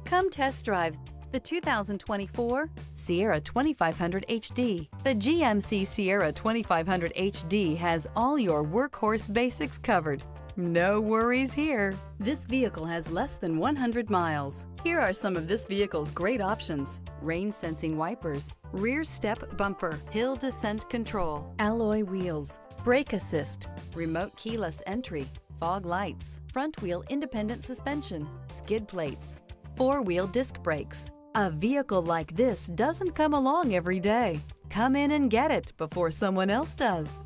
Come test drive the 2024 Sierra 2500 HD. The GMC Sierra 2500 HD has all your workhorse basics covered. No worries here. This vehicle has less than 100 miles. Here are some of this vehicle's great options: rain sensing wipers, rear step bumper, hill descent control, alloy wheels, brake assist, remote keyless entry, fog lights, front wheel independent suspension, skid plates, four-wheel disc brakes. A vehicle like this doesn't come along every day. Come in and get it before someone else does.